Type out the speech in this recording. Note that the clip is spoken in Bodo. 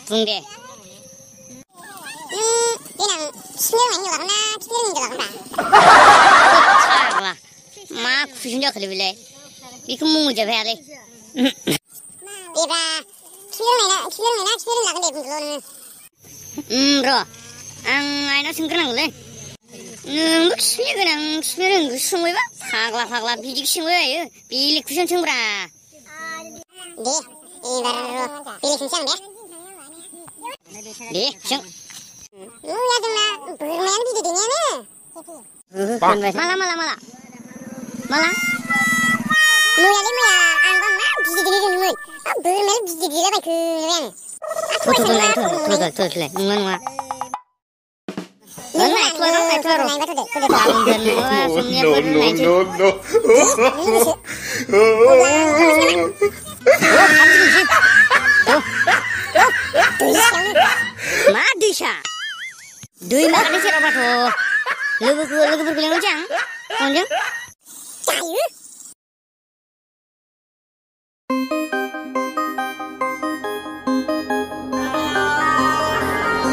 बुं दे। देनां खिफिलेरनायनि लागाना खिफिलेरनायनि लागाना? फाग्ला मा कुइसन जाखोलै बेलाय बेखौ मोनजाबाय हायालै। देब्रा खिफिलेरनाय ना खिफिलेरनाय लागोन दे बुंदोल' नोङो। र' आं आइनाव सोंग्रोनांगौलै। नोंबो खिफिलेर गोनां खिफिलेर रोङिखौसो सोंबायबा फाग्ला बिदिखौ सोंबाय बायो बेलेग कुइसन सोंब्रा। दे एबार बेलेग सोंसै आं दे। दे सों। मैया जोंना बोरमायानो बिदै दैनायानो। माला? मैयालै मैया आंबा मा बिदै दैनाय दोनदोंमोन। बोरमायानो बिदै दैलाबायखो नंबाय आङो। थ'लाय नङा। मा दैसा? दैमानि सेरावबाथ' लोगोफोरखौ लेंहरनोसै आं फनजों। जायो।